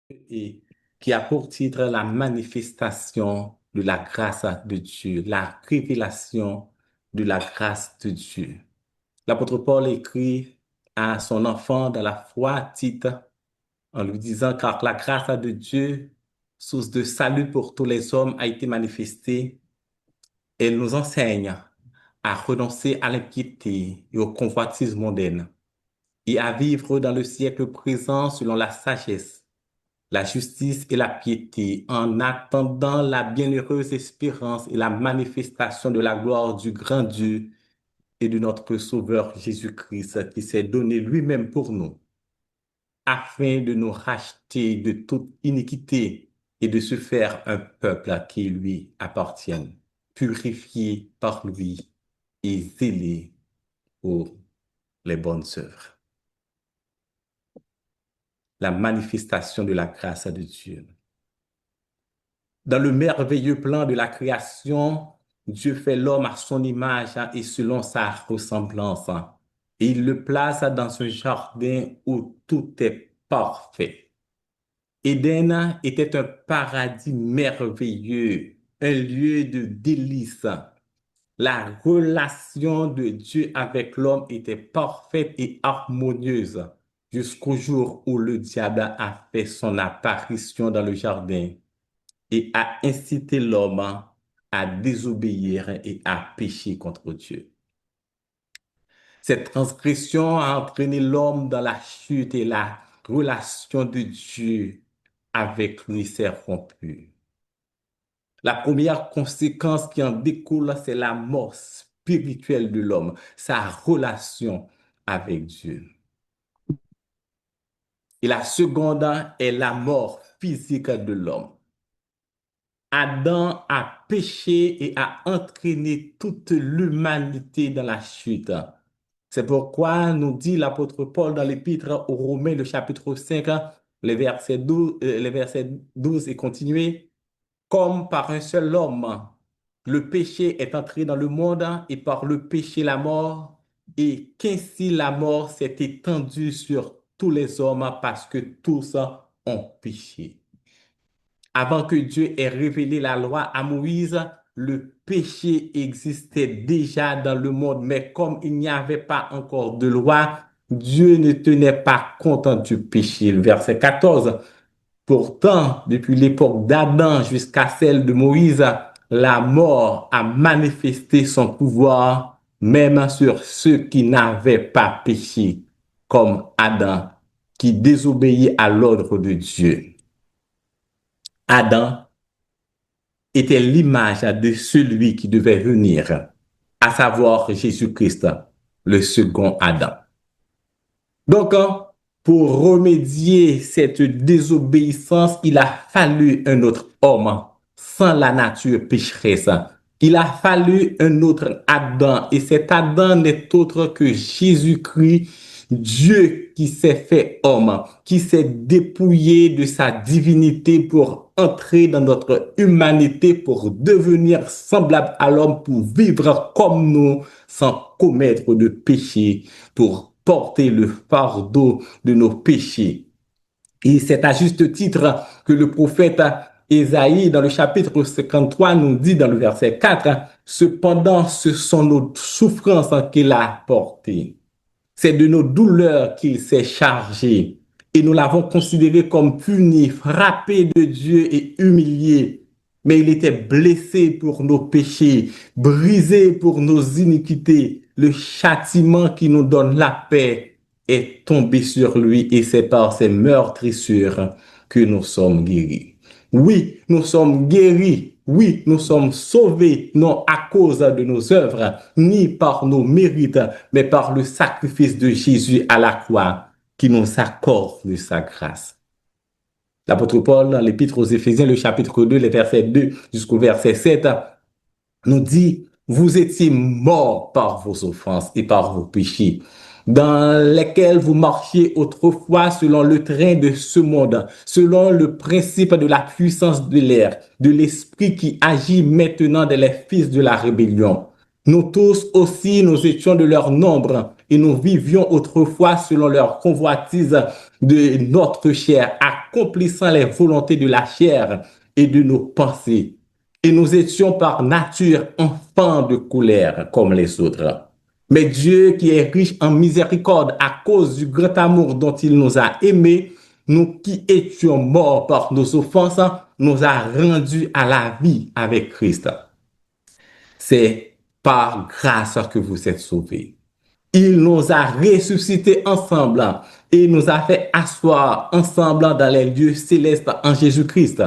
et qui a pour titre la manifestation de la grâce de Dieu, la révélation de la grâce de Dieu. L'apôtre Paul écrit à son enfant dans la foi, Tite, en lui disant, car la grâce de Dieu, source de salut pour tous les hommes, a été manifestée. Elle nous enseigne à renoncer à l'impiété et aux convoitises mondaines et à vivre dans le siècle présent selon la sagesse, la justice et la piété, en attendant la bienheureuse espérance et la manifestation de la gloire du grand Dieu et de notre Sauveur Jésus-Christ, qui s'est donné lui-même pour nous, afin de nous racheter de toute iniquité et de se faire un peuple qui lui appartienne, purifié par lui et zélé pour les bonnes œuvres. La manifestation de la grâce de Dieu. Dans le merveilleux plan de la création, Dieu fait l'homme à son image et selon sa ressemblance. Et il le place dans un jardin où tout est parfait. Éden était un paradis merveilleux, un lieu de délices. La relation de Dieu avec l'homme était parfaite et harmonieuse jusqu'au jour où le diable a fait son apparition dans le jardin et a incité l'homme à désobéir et à pécher contre Dieu. Cette transgression a entraîné l'homme dans la chute et la relation de Dieu avec lui s'est rompue. La première conséquence qui en découle, c'est la mort spirituelle de l'homme, sa relation avec Dieu. Et la seconde est la mort physique de l'homme. Adam a péché et a entraîné toute l'humanité dans la chute. C'est pourquoi nous dit l'apôtre Paul dans l'épître aux Romains, le chapitre 5, les versets 12 et continuer. Comme par un seul homme, le péché est entré dans le monde et par le péché la mort, et qu'ainsi la mort s'est étendue sur tous les hommes parce que tous ont péché. Avant que Dieu ait révélé la loi à Moïse, le péché existait déjà dans le monde, mais comme il n'y avait pas encore de loi, Dieu ne tenait pas compte du péché. Le verset 14. Pourtant, depuis l'époque d'Adam jusqu'à celle de Moïse, la mort a manifesté son pouvoir même sur ceux qui n'avaient pas péché, comme Adam, qui désobéit à l'ordre de Dieu. Adam était l'image de celui qui devait venir, à savoir Jésus-Christ, le second Adam. Donc, pour remédier cette désobéissance, il a fallu un autre homme sans la nature pécheresse. Il a fallu un autre Adam et cet Adam n'est autre que Jésus-Christ, Dieu qui s'est fait homme, qui s'est dépouillé de sa divinité pour entrer dans notre humanité, pour devenir semblable à l'homme, pour vivre comme nous sans commettre de péché, pour porter le fardeau de nos péchés. Et c'est à juste titre que le prophète Ésaïe, dans le chapitre 53, nous dit dans le verset 4, cependant, ce sont nos souffrances qu'il a portées. C'est de nos douleurs qu'il s'est chargé. Et nous l'avons considéré comme puni, frappé de Dieu et humilié. Mais il était blessé pour nos péchés, brisé pour nos iniquités. Le châtiment qui nous donne la paix est tombé sur lui et c'est par ses meurtrissures que nous sommes guéris. Oui, nous sommes guéris. Oui, nous sommes sauvés, non à cause de nos œuvres, ni par nos mérites, mais par le sacrifice de Jésus à la croix qui nous accorde sa grâce. L'apôtre Paul, dans l'épître aux Éphésiens, le chapitre 2, les versets 2 jusqu'au verset 7, nous dit, vous étiez morts par vos offenses et par vos péchés, dans lesquels vous marchiez autrefois selon le train de ce monde, selon le principe de la puissance de l'air, de l'esprit qui agit maintenant dans les fils de la rébellion. Nous tous aussi, nous étions de leur nombre et nous vivions autrefois selon leur convoitise de notre chair, à accomplissant les volontés de la chair et de nos pensées. Et nous étions par nature enfants de colère comme les autres. Mais Dieu, qui est riche en miséricorde à cause du grand amour dont il nous a aimés, nous qui étions morts par nos offenses, nous a rendus à la vie avec Christ. C'est par grâce que vous êtes sauvés. Il nous a ressuscités ensemble et nous a fait asseoir ensemble dans les lieux célestes en Jésus-Christ,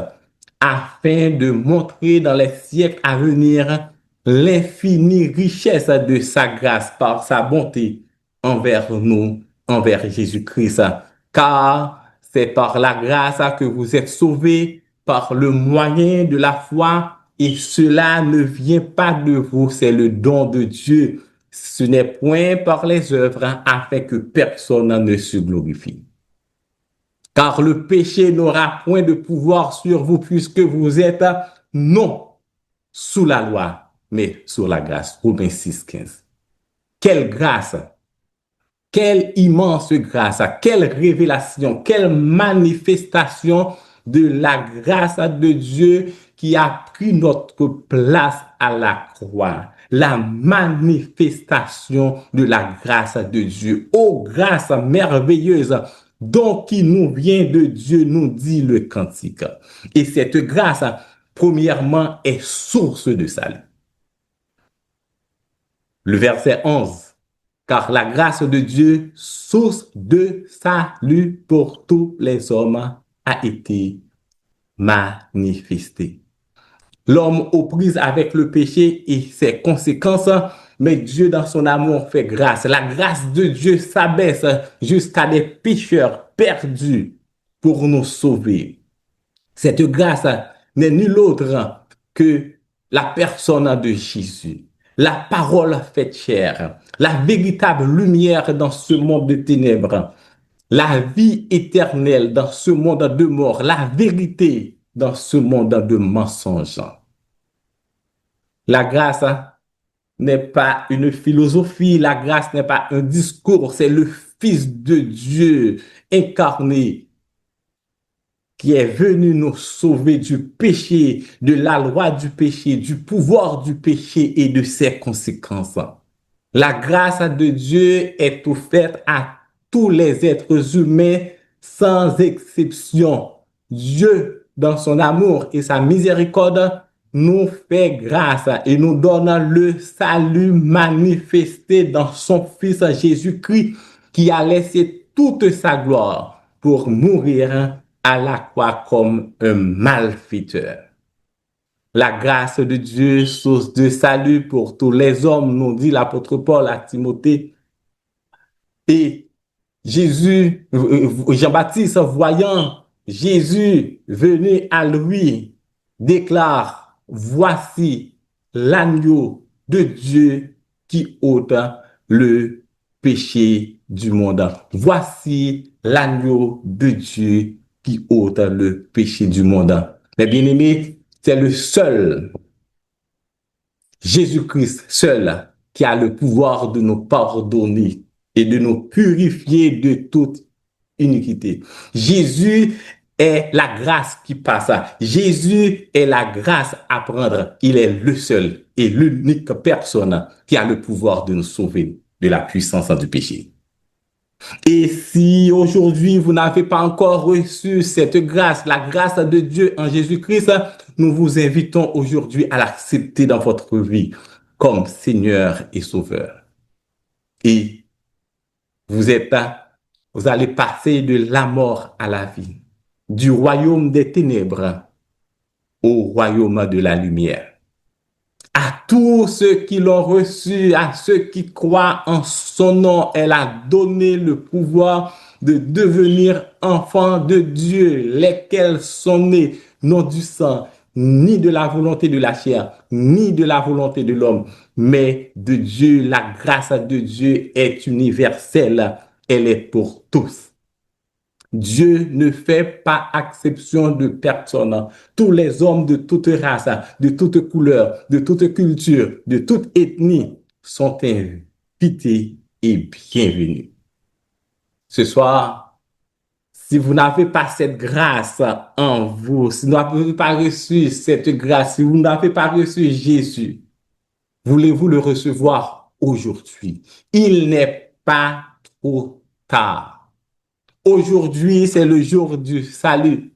afin de montrer dans les siècles à venir l'infinie richesse de sa grâce par sa bonté envers nous, envers Jésus-Christ. Car c'est par la grâce que vous êtes sauvés, par le moyen de la foi, et cela ne vient pas de vous, c'est le don de Dieu. Ce n'est point par les œuvres afin que personne ne se glorifie. Car le péché n'aura point de pouvoir sur vous puisque vous êtes non sous la loi, mais sous la grâce. Romains 6, 15. Quelle grâce! Quelle immense grâce, quelle révélation, quelle manifestation de la grâce de Dieu qui a pris notre place à la croix. La manifestation de la grâce de Dieu. Oh, grâce merveilleuse, donc qui nous vient de Dieu, nous dit le cantique. Et cette grâce, premièrement, est source de salut. Le verset 11. Car la grâce de Dieu, source de salut pour tous les hommes, a été manifestée. L'homme aux prises avec le péché et ses conséquences, mais Dieu dans son amour fait grâce. La grâce de Dieu s'abaisse jusqu'à des pécheurs perdus pour nous sauver. Cette grâce n'est nulle autre que la personne de Jésus. La parole faite chair, la véritable lumière dans ce monde de ténèbres, la vie éternelle dans ce monde de mort, la vérité dans ce monde de mensonges. La grâce n'est pas une philosophie, la grâce n'est pas un discours, c'est le Fils de Dieu incarné qui est venu nous sauver du péché, de la loi du péché, du pouvoir du péché et de ses conséquences. La grâce de Dieu est offerte à tous les êtres humains sans exception. Dieu, dans son amour et sa miséricorde, nous fait grâce et nous donne le salut manifesté dans son Fils Jésus-Christ qui a laissé toute sa gloire pour mourir à la croix comme un malfaiteur. La grâce de Dieu, source de salut pour tous les hommes, nous dit l'apôtre Paul à Timothée. Et Jésus, Jean-Baptiste, voyant Jésus venu à lui, déclare, voici l'agneau de Dieu qui ôte le péché du monde. Voici l'agneau de Dieu qui ôte le péché du monde. Mais bien aimés, c'est le seul, Jésus-Christ seul, qui a le pouvoir de nous pardonner et de nous purifier de toute iniquité. Jésus est la grâce qui passe. Jésus est la grâce à prendre. Il est le seul et l'unique personne qui a le pouvoir de nous sauver de la puissance du péché. Et si aujourd'hui vous n'avez pas encore reçu cette grâce, la grâce de Dieu en Jésus-Christ, nous vous invitons aujourd'hui à l'accepter dans votre vie comme Seigneur et Sauveur. Et vous allez passer de la mort à la vie, du royaume des ténèbres au royaume de la lumière. À tous ceux qui l'ont reçu, à ceux qui croient en son nom, elle a donné le pouvoir de devenir enfants de Dieu, lesquels sont nés non du sang, ni de la volonté de la chair, ni de la volonté de l'homme, mais de Dieu. La grâce de Dieu est universelle, elle est pour tous. Dieu ne fait pas exception de personne. Tous les hommes de toute race, de toute couleur, de toute culture, de toute ethnie sont invités et bienvenus. Ce soir, Si vous n'avez pas cette grâce en vous, si vous n'avez pas reçu cette grâce, si vous n'avez pas reçu Jésus, voulez-vous le recevoir aujourd'hui? Il n'est pas trop tard. Aujourd'hui, c'est le jour du salut.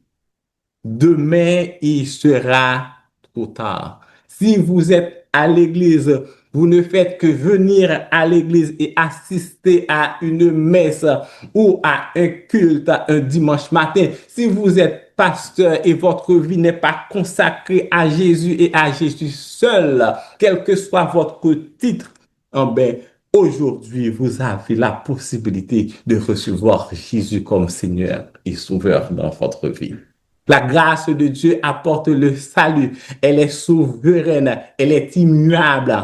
Demain, il sera trop tard. Si vous êtes à l'église, vous ne faites que venir à l'église et assister à une messe ou à un culte un dimanche matin. Si vous êtes pasteur et votre vie n'est pas consacrée à Jésus et à Jésus seul, quel que soit votre titre, ben, aujourd'hui, vous avez la possibilité de recevoir Jésus comme Seigneur et Sauveur dans votre vie. La grâce de Dieu apporte le salut. Elle est souveraine. Elle est immuable.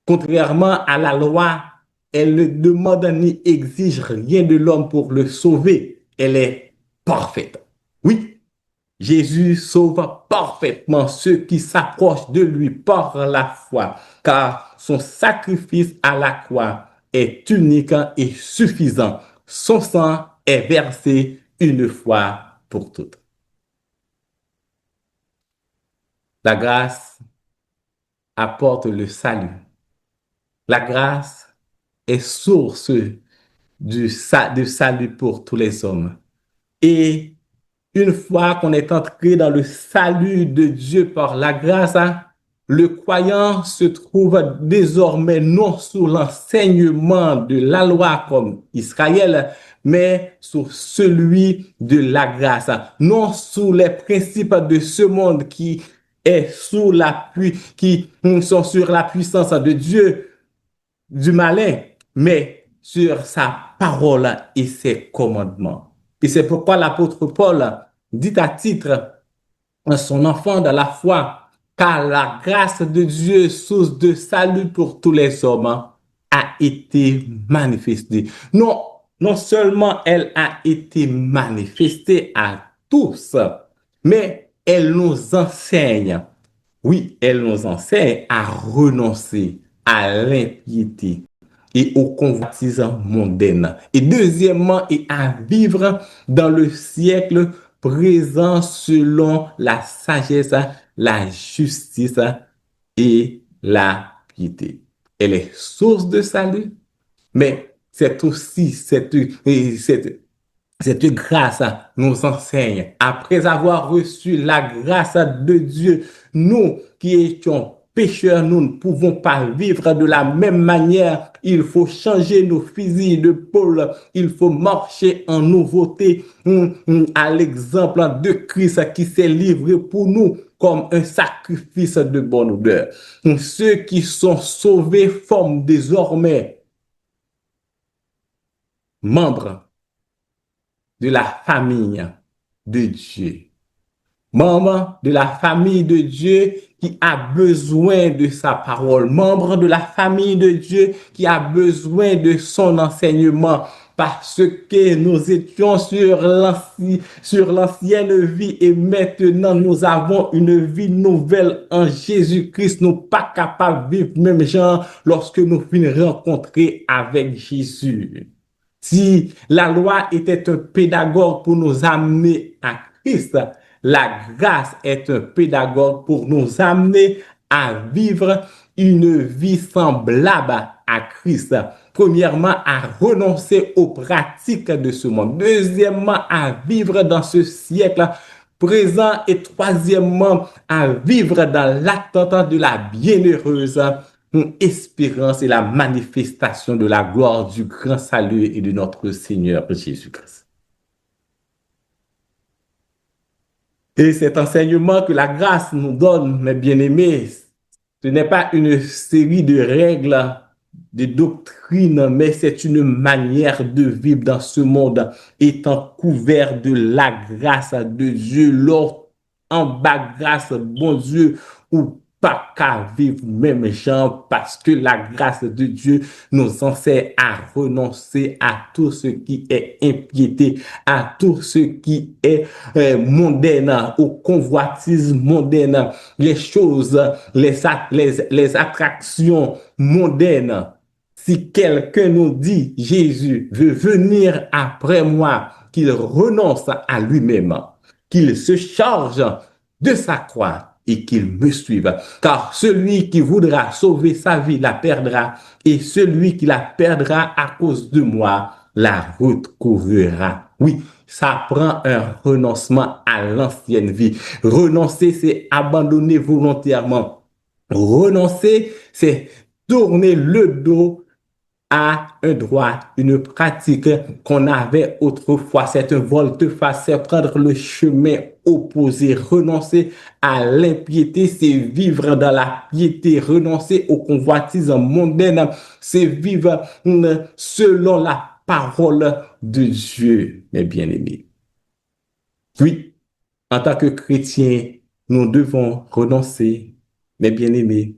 Contrairement à la loi, elle ne demande ni exige rien de l'homme pour le sauver. Elle est parfaite. Oui, Jésus sauve parfaitement ceux qui s'approchent de lui par la foi, car son sacrifice à la croix est unique et suffisant. Son sang est versé une fois pour toutes. La grâce apporte le salut. La grâce est source de salut pour tous les hommes. Et une fois qu'on est entré dans le salut de Dieu par la grâce, le croyant se trouve désormais non sous l'enseignement de la loi comme Israël, mais sous celui de la grâce, non sous les principes de ce monde qui est sous l'appui, qui sont sur la puissance de Dieu, du malin, mais sur sa parole et ses commandements. Et c'est pourquoi l'apôtre Paul dit à titre son enfant dans la foi, car la grâce de Dieu, source de salut pour tous les hommes, a été manifestée. Non, non seulement elle a été manifestée à tous, mais elle nous enseigne. Oui, elle nous enseigne à renoncer à l'impiété et aux convoitises mondaines. Et deuxièmement, et à vivre dans le siècle présent selon la sagesse, la justice et la piété. Elle est source de salut, mais c'est aussi cette grâce nous enseigne. Après avoir reçu la grâce de Dieu, nous qui étions pécheurs, nous ne pouvons pas vivre de la même manière. Il faut changer nos fusils d'épaule. Il faut marcher en nouveauté à l'exemple de Christ qui s'est livré pour nous comme un sacrifice de bonne odeur. Ceux qui sont sauvés forment désormais membres de la famille de Dieu. Membre de la famille de Dieu qui a besoin de sa parole. Membre de la famille de Dieu qui a besoin de son enseignement. Parce que nous étions sur l'ancienne vie et maintenant nous avons une vie nouvelle en Jésus-Christ. Nous ne sommes pas capables de vivre même genre lorsque nous finirons rencontrer avec Jésus. Si la loi était un pédagogue pour nous amener à Christ, la grâce est un pédagogue pour nous amener à vivre une vie semblable à Christ. Premièrement, à renoncer aux pratiques de ce monde. Deuxièmement, à vivre dans ce siècle présent. Et troisièmement, à vivre dans l'attente de la bienheureuse espérance et la manifestation de la gloire du grand salut et de notre Seigneur Jésus-Christ. Et cet enseignement que la grâce nous donne, mes bien-aimés, ce n'est pas une série de règles, de doctrines, mais c'est une manière de vivre dans ce monde étant couvert de la grâce de Dieu. Lors en bas grâce, bon Dieu, ou pas qu'à vivre même gens parce que la grâce de Dieu nous enseigne à renoncer à tout ce qui est impiété, à tout ce qui est mondain, aux convoitises mondaines, les choses, les attractions mondaines. Si quelqu'un nous dit, Jésus veut venir après moi, qu'il renonce à lui-même, qu'il se charge de sa croix et qu'il me suive. Car celui qui voudra sauver sa vie la perdra, et celui qui la perdra à cause de moi la retrouvera. Oui, ça prend un renoncement à l'ancienne vie. Renoncer, c'est abandonner volontairement. Renoncer, c'est tourner le dos à un droit, une pratique qu'on avait autrefois. C'est un volte-face, c'est prendre le chemin opposé, renoncer à l'impiété, c'est vivre dans la piété, renoncer aux convoitises mondaines, c'est vivre selon la parole de Dieu, mes bien-aimés. Oui, en tant que chrétiens, nous devons renoncer, mes bien-aimés,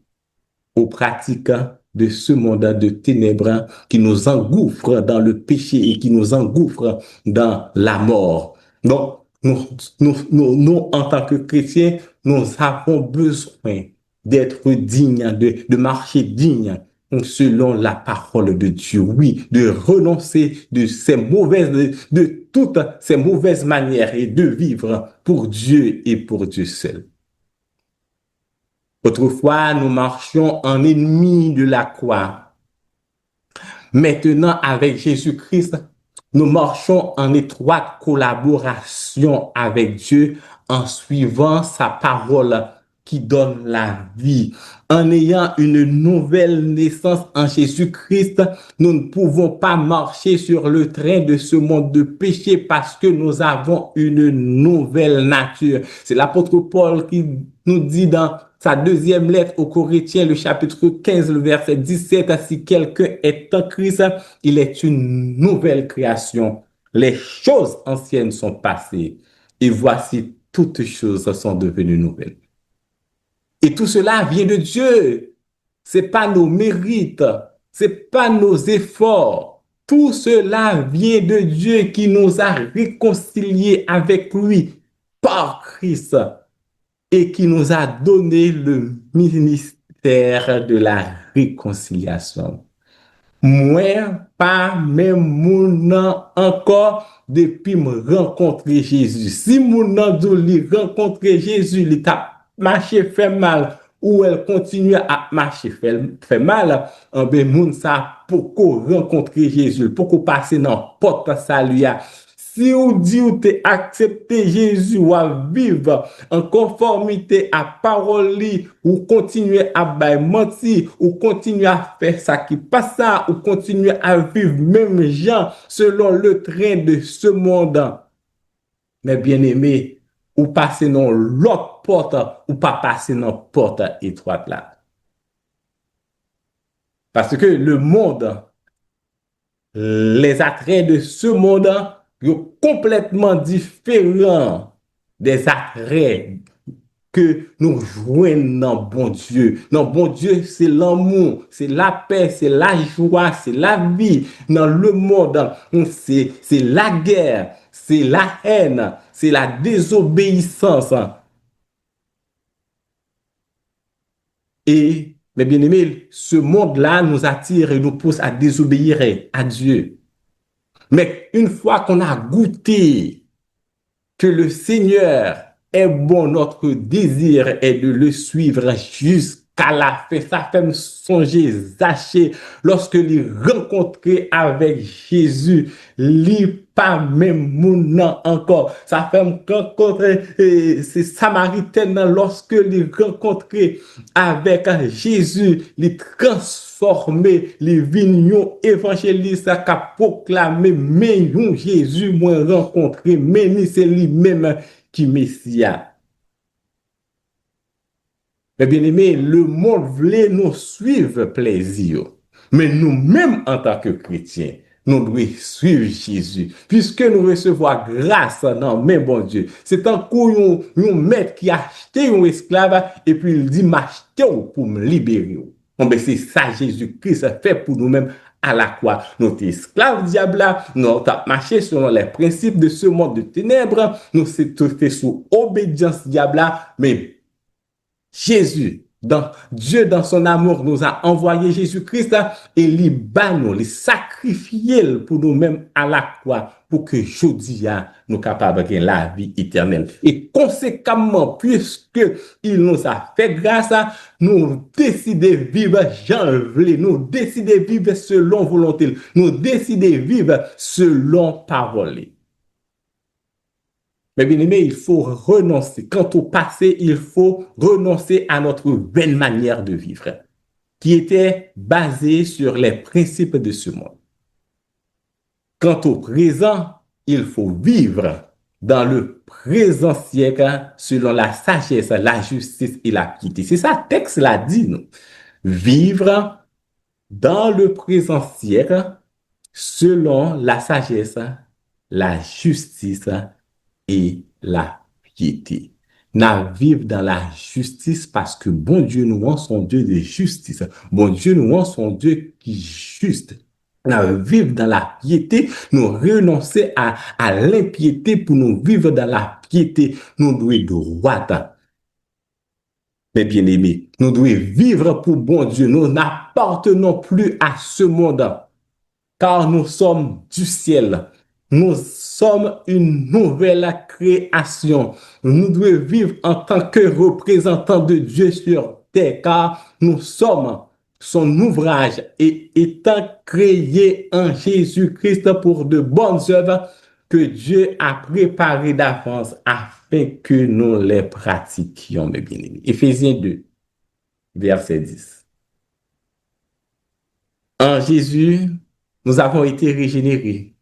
aux pratiques de ce monde de ténèbres qui nous engouffre dans le péché et qui nous engouffre dans la mort. Donc, nous, en tant que chrétiens, nous avons besoin d'être dignes, de marcher dignes selon la parole de Dieu. Oui, de renoncer de ces mauvaises, de toutes ces mauvaises manières et de vivre pour Dieu et pour Dieu seul. Autrefois, nous marchions en ennemis de la croix. Maintenant, avec Jésus-Christ, nous marchons en étroite collaboration avec Dieu en suivant sa parole qui donne la vie. En ayant une nouvelle naissance en Jésus-Christ, nous ne pouvons pas marcher sur le train de ce monde de péché parce que nous avons une nouvelle nature. C'est l'apôtre Paul qui nous dit dans sa deuxième lettre aux Corinthiens, le chapitre 15, le verset 17, si quelqu'un est en Christ, il est une nouvelle création. Les choses anciennes sont passées et voici toutes choses sont devenues nouvelles. Et tout cela vient de Dieu. C'est pas nos mérites, c'est pas nos efforts. Tout cela vient de Dieu qui nous a réconciliés avec lui par Christ et qui nous a donné le ministère de la réconciliation. Moi, pas même mon encore depuis me rencontrer Jésus. Si mon nom dit rencontrer Jésus, il t'a marché fait mal ou elle continue à marcher fait mal, ben moun ça pourquoi rencontrer Jésus, pourquoi passer dans porte salut. Si vous dites ou t'es accepté Jésus ou à vivre en conformité à parole ou continuer à mentir ou continuer à faire ça qui passe ça ou continuer à vivre même gens selon le train de ce monde. Mais bien aimé, ou passer dans l'autre porte ou pas passer dans la porte étroite là. Parce que le monde, les attraits de ce monde sont complètement différents des attraits que nous joignons dans bon Dieu. Dans bon Dieu, c'est l'amour, c'est la paix, c'est la joie, c'est la vie. Dans le monde, c'est la guerre, c'est la haine, c'est la désobéissance. Et, mes bien-aimés, ce monde-là nous attire et nous pousse à désobéir à Dieu. Mais une fois qu'on a goûté que le Seigneur est bon, notre désir est de le suivre jusqu'à la fin. Ça fait me songer Zachée lorsque il rencontrait avec Jésus, il pas même mon nom encore. Ça fait me rencontrer ces Samaritaines lorsque il rencontrait avec Jésus, il transformé les vignes évangélistes qui a proclamé mais Jésus moi rencontré mais c'est lui-même qui Messia. Mais bien aimé, le monde voulait nous suivre plaisir. Mais nous-mêmes en tant que chrétiens, nous devons suivre Jésus. Puisque nous recevons grâce dans même bon Dieu. C'est un coup un maître qui a acheté un esclave et puis il dit m'acheter pour me libérer. Bon, ben c'est ça Jésus-Christ fait pour nous-mêmes à la croix. Nous sommes esclaves diable, nous avons marché selon les principes de ce monde de ténèbres, nous sommes sous obéissance diable, mais Jésus Dieu, dans son amour, nous a envoyé Jésus-Christ et il nous, il sacrifié pour nous-mêmes à la croix pour que aujourd'hui, nous capables de la vie éternelle. Et conséquemment, puisque il nous a fait grâce, nous décidons de vivre Jean voulait, nous décidons de vivre selon volonté, nous décidons de vivre selon parole. Mais bien aimé, il faut renoncer. Quant au passé, il faut renoncer à notre vaine manière de vivre, qui était basée sur les principes de ce monde. Quant au présent, il faut vivre dans le présent siècle selon la sagesse, la justice et la piété. C'est ça, le texte l'a dit, nous. Vivre dans le présent siècle selon la sagesse, la justice et la piété. Nous vivons dans la justice parce que bon Dieu nous son Dieu de justice. Bon Dieu nous son Dieu qui est juste. Nous vivons dans la piété, nous renoncer à l'impiété pour nous vivre dans la piété. Nous devons droit. Mais bien aimés, nous devons vivre pour bon Dieu. Nous n'appartenons plus à ce monde car nous sommes du ciel. Nous sommes une nouvelle création. Nous devons vivre en tant que représentants de Dieu sur terre, car nous sommes son ouvrage et étant créés en Jésus-Christ pour de bonnes œuvres que Dieu a préparées d'avance afin que nous les pratiquions, mes bien-aimés. Éphésiens 2, verset 10. En Jésus, nous avons été régénérés.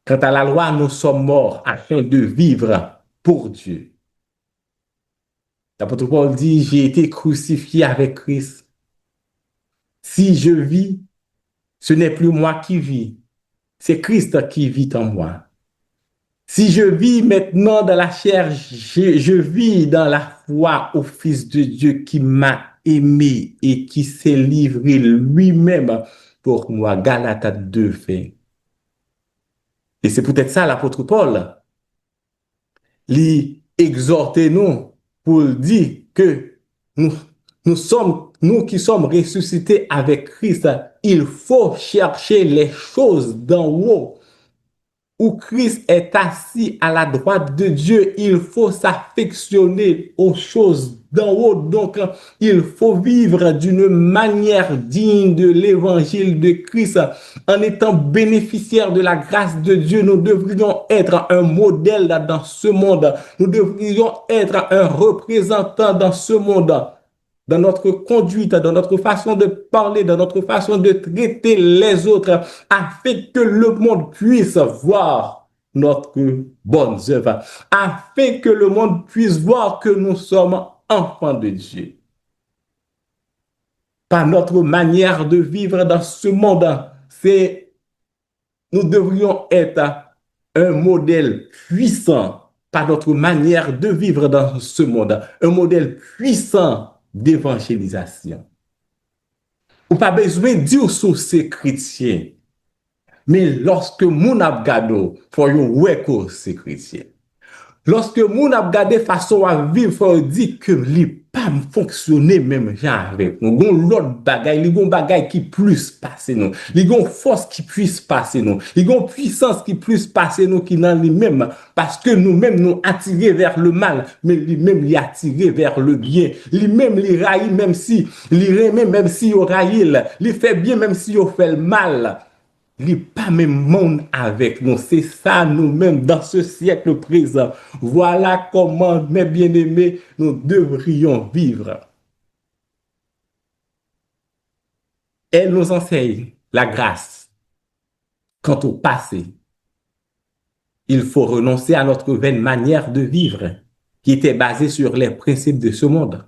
Quant à la loi, nous sommes morts afin de vivre pour Dieu. L'apôtre Paul dit, j'ai été crucifié avec Christ. Si je vis, ce n'est plus moi qui vis, c'est Christ qui vit en moi. Si je vis maintenant dans la chair, je vis dans la foi au Fils de Dieu qui m'a aimé et qui s'est livré lui-même pour moi. Galates 2 fait. Et c'est peut-être ça l'apôtre Paul, lui exhorter nous pour dire que nous qui sommes ressuscités avec Christ, il faut chercher les choses d'en haut où Christ est assis à la droite de Dieu. Il faut s'affectionner aux choses d'en haut. Donc, il faut vivre d'une manière digne de l'évangile de Christ. En étant bénéficiaire de la grâce de Dieu, nous devrions être un modèle dans ce monde. Nous devrions être un représentant dans ce monde. Dans notre conduite, dans notre façon de parler, dans notre façon de traiter les autres, afin que le monde puisse voir notre bonne œuvre, afin que le monde puisse voir que nous sommes enfants de Dieu. Par notre manière de vivre dans ce monde, nous devrions être un modèle puissant par notre manière de vivre dans ce monde, un modèle puissant d'évangélisation. Ou pas besoin de dire sur ces chrétiens, mais lorsque mon abgado, faut yon weko ces chrétiens. Lorsque mon abgade façon à vivre, faut dire que li pas fonctionner même genre avec nous. Gon l'autre bagay, li gon bagay qui plus passer nous. Li gon force qui puisse passer nous. Li gon puissance qui plus passer nous qui dans lui-même parce que nous-mêmes nous attirer vers le mal, mais lui-même li attirer vers le bien. Lui-même li raille même si li remet même si yo raille, li fait bien même si yo fait le mal. Il n'est pas même monde avec nous. C'est ça nous-mêmes dans ce siècle présent. Voilà comment, mes bien-aimés, nous devrions vivre. Elle nous enseigne la grâce. Quant au passé, il faut renoncer à notre vaine manière de vivre qui était basée sur les principes de ce monde.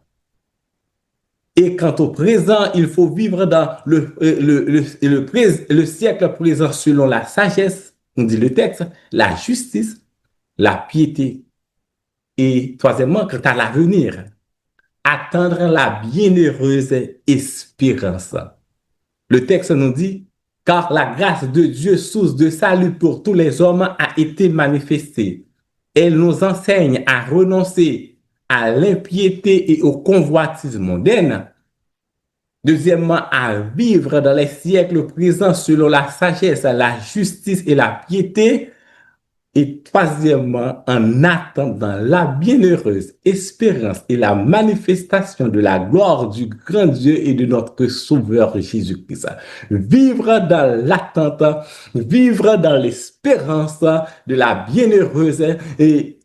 Et quant au présent, il faut vivre dans le siècle présent selon la sagesse, on dit le texte, la justice, la piété. Et troisièmement, quant à l'avenir, attendre la bienheureuse espérance. Le texte nous dit, car la grâce de Dieu, source de salut pour tous les hommes, a été manifestée. Elle nous enseigne à renoncer à l'impiété et aux convoitises mondaines. Deuxièmement, à vivre dans les siècles présents selon la sagesse, la justice et la piété. Et troisièmement, en attendant la bienheureuse espérance et la manifestation de la gloire du grand Dieu et de notre Sauveur Jésus-Christ. Vivre dans l'attente, vivre dans l'espérance de la bienheureuse et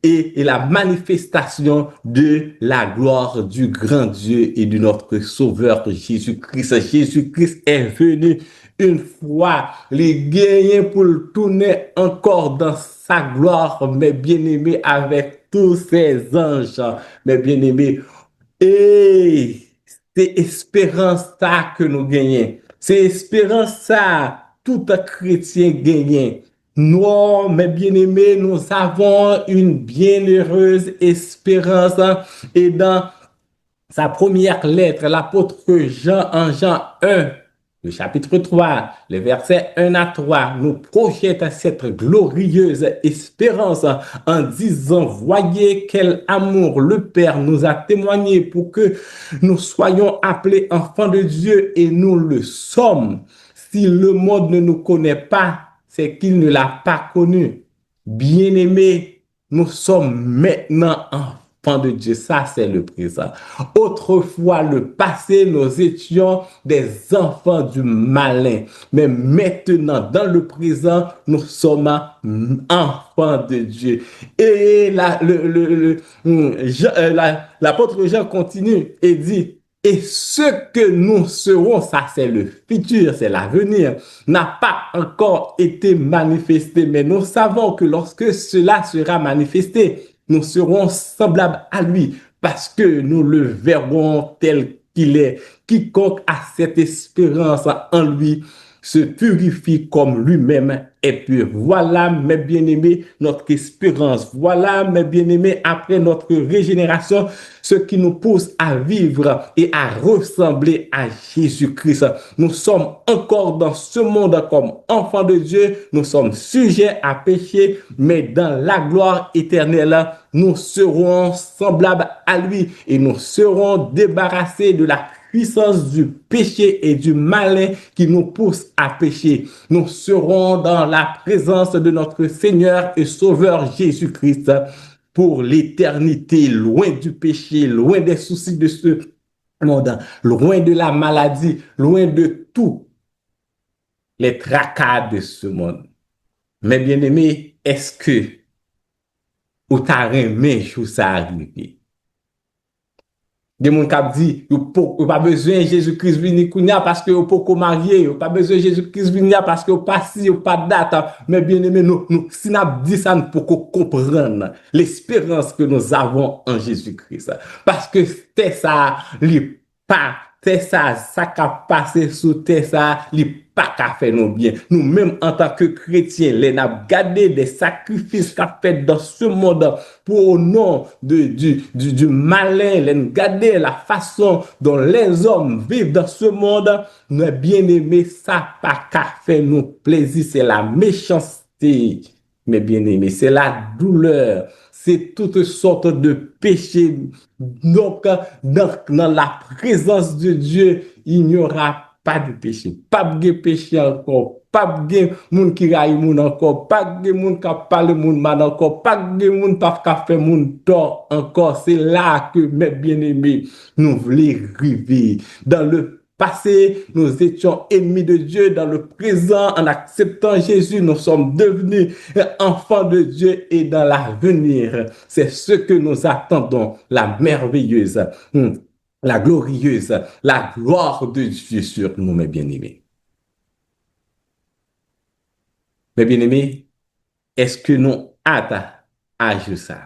la manifestation de la gloire du grand Dieu et de notre Sauveur Jésus-Christ. Jésus-Christ est venu une fois les gagnants pour le tourner encore dans sa gloire, mes bien-aimés, avec tous ses anges, mes bien-aimés. Et c'est espérance ça que nous gagnons. C'est espérance ça, tout chrétien gagne. Nous, mes bien-aimés, nous avons une bienheureuse espérance. Et dans sa première lettre, l'apôtre Jean, en Jean 1, le chapitre 3, les versets 1 à 3, nous projette cette glorieuse espérance en disant, voyez quel amour le Père nous a témoigné pour que nous soyons appelés enfants de Dieu et nous le sommes. Si le monde ne nous connaît pas, c'est qu'il ne l'a pas connu. Bien-aimés, nous sommes maintenant enfants de Dieu. Ça, c'est le présent. Autrefois, le passé, nous étions des enfants du malin. Mais maintenant, dans le présent, nous sommes enfants de Dieu. Et l'apôtre Jean continue et dit, et ce que nous serons, ça c'est le futur, c'est l'avenir, n'a pas encore été manifesté. Mais nous savons que lorsque cela sera manifesté, nous serons semblables à lui parce que nous le verrons tel qu'il est. Quiconque a cette espérance en lui se purifie comme lui-même est pur. Voilà, mes bien-aimés, notre espérance. Voilà, mes bien-aimés, après notre régénération, ce qui nous pousse à vivre et à ressembler à Jésus-Christ. Nous sommes encore dans ce monde comme enfants de Dieu. Nous sommes sujets à pécher, mais dans la gloire éternelle, nous serons semblables à lui et nous serons débarrassés de la puissance du péché et du malin qui nous pousse à pécher. Nous serons dans la présence de notre Seigneur et Sauveur Jésus-Christ pour l'éternité, loin du péché, loin des soucis de ce monde, loin de la maladie, loin de tous les tracas de ce monde. Mes bien-aimés, est-ce que vous t'avez aimé jour ça arrivé? Des gens qui disent, vous pas besoin de Jésus-Christ venir parce que vous pas marié, vous pas besoin de Jésus-Christ venir parce que vous pas si, vous pas de date. Mais bien aimé, si nous dit ça, nous pouvons comprendre l'espérance que nous avons en Jésus-Christ. Parce que c'est ça, pas, c'est ça, ça qui a passé sous terre, ça, pas qu'à faire nous bien. Nous-mêmes, en tant que chrétiens, les n'a gardé des sacrifices qu'a fait dans ce monde pour au nom du malin, les gardé la façon dont les hommes vivent dans ce monde. Nous, bien aimés, ça pas qu'à faire nous plaisir, c'est la méchanceté. Mes bien-aimés, c'est la douleur, c'est toutes sortes de péchés. Donc, dans la présence de Dieu, il n'y aura pas de péché, pas de péché encore, pas de monde qui raille moun encore, pas de monde qui parle moun mal encore, pas de monde qui fait moun tort encore. C'est là que, mes bien-aimés, nous voulons arriver. Dans le passé, nous étions ennemis de Dieu. Dans le présent, en acceptant Jésus, nous sommes devenus enfants de Dieu. Et dans l'avenir, c'est ce que nous attendons, la merveilleuse, la glorieuse, la gloire de Dieu sur nous, mes bien-aimés. Mes bien-aimés, est-ce que nous hâte à ça?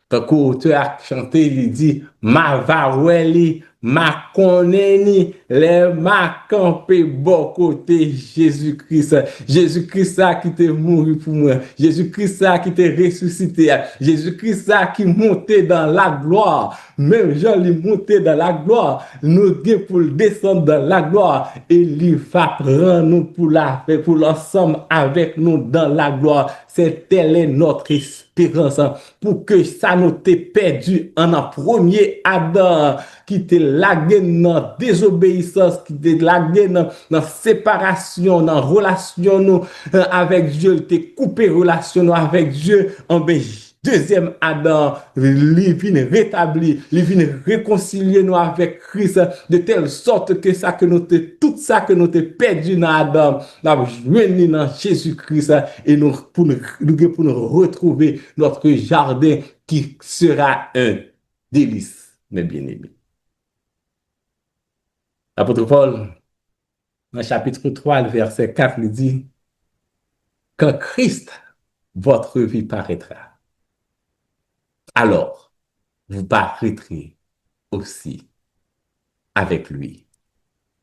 Quand l'auteur a chanté, il dit, ma vaoueli, ma koneni, les ma campé bon côté Jésus-Christ. Jésus-Christ qui te mouru pour moi. Jésus-Christ qui te ressuscité. Jésus-Christ qui monté dans la gloire. Même Jean lui monté dans la gloire. Nous devons pour descendre dans la gloire. Et il va prendre nous pour l'ensemble avec nous dans la gloire. C'est telle est notre espérance. l'espérance pour que ça nous t'ait perdu en un premier Adam qui te lagué dans désobéissance, qui te lagué dans séparation, dans relation nous avec Dieu, te coupé relation nous avec Dieu, en ben, deuxième Adam, il vient rétablir, il vient réconcilier nous avec Christ de telle sorte que ça que nous tout ça que nous te perdu dans Adam, nous joignons dans Jésus-Christ et nous pour nous retrouver notre jardin qui sera un délice, mes bien-aimés. L'apôtre Paul, dans chapitre 3, le verset 4, il dit, quand Christ, votre vie paraîtra, alors vous paraîtrez aussi avec lui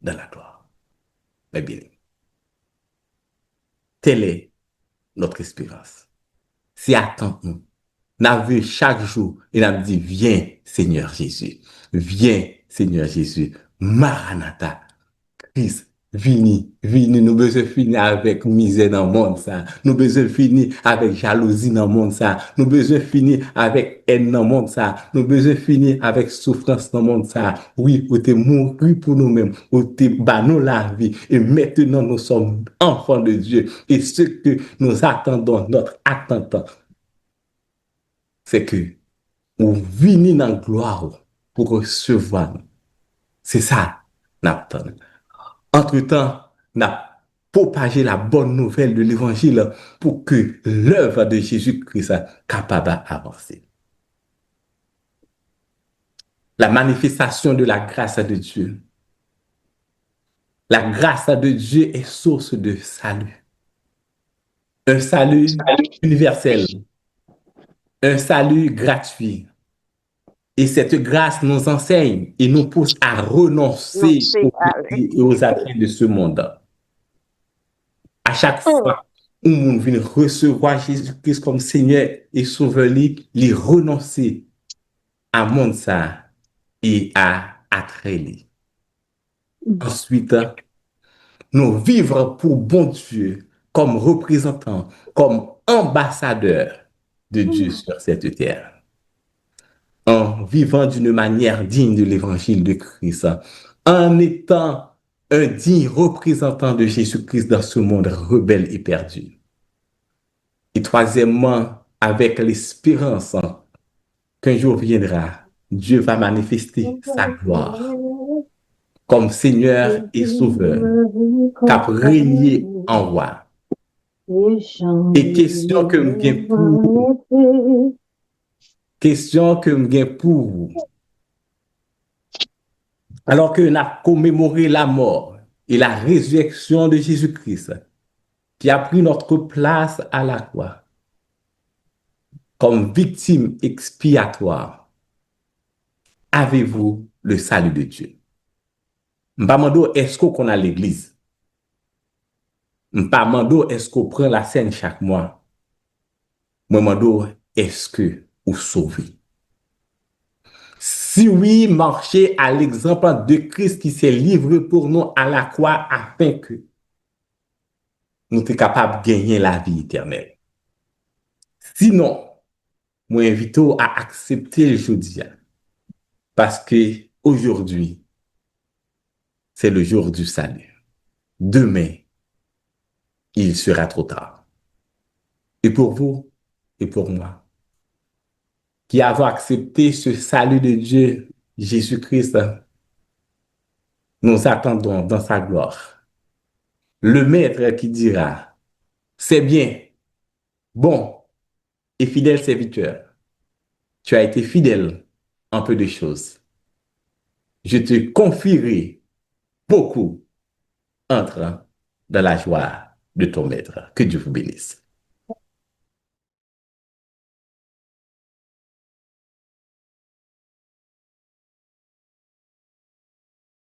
dans la gloire. Mes bien, telle est notre espérance. Si attendons, nous vu chaque jour et nous dit, viens Seigneur Jésus, viens Seigneur Jésus, Maranatha, Christ, vini, vini, nous besoin finir avec misère dans le monde ça. Nous besoin finir avec jalousie dans le monde ça. Nous besoin finir avec haine dans le monde ça. Nous besoin finir avec souffrance dans le monde ça. Oui, vous êtes mouru pour nous-mêmes, vous êtes banni la vie. Et maintenant, nous sommes enfants de Dieu. Et ce que nous attendons, notre attente, c'est que vous venez dans la gloire pour recevoir. C'est ça, n'attendons. Entre-temps, on a propagé la bonne nouvelle de l'évangile pour que l'œuvre de Jésus-Christ soit capable d'avancer. La manifestation de la grâce de Dieu. La grâce de Dieu est source de salut. Un salut universel. Un salut gratuit. Et cette grâce nous enseigne et nous pousse à renoncer aux plaisirs et aux attraits de ce monde. À chaque fois où on vient recevoir Jésus-Christ comme Seigneur et Sauveur, il renoncer à monde ça et à attrait. Ensuite, nous vivre pour bon Dieu comme représentants, comme ambassadeurs de Dieu sur cette terre. En vivant d'une manière digne de l'évangile de Christ, en étant un digne représentant de Jésus-Christ dans ce monde rebelle et perdu. Et troisièmement, avec l'espérance qu'un jour viendra, Dieu va manifester sa gloire comme Seigneur et Sauveur, cap régner en roi. Et question que me pour vous. Alors que nous avons commémoré la mort et la résurrection de Jésus-Christ, qui a pris notre place à la croix comme victime expiatoire, avez-vous le salut de Dieu? M'pamando est-ce qu'on a l'église? M'pamando est-ce qu'on prend la scène chaque mois? M'pamando est-ce que vous sauvez? Si oui, marchez à l'exemple de Christ qui s'est livré pour nous à la croix afin que nous soyons capables de gagner la vie éternelle. Sinon, moi invite à accepter le jeudi parce que aujourd'hui, c'est le jour du salut. Demain, il sera trop tard. Et pour vous et pour moi, qui avons accepté ce salut de Dieu, Jésus-Christ, nous attendons dans sa gloire. Le maître qui dira, c'est bien, bon et fidèle serviteur, tu as été fidèle en peu de choses. Je te confierai beaucoup. Entre dans la joie de ton maître. Que Dieu vous bénisse.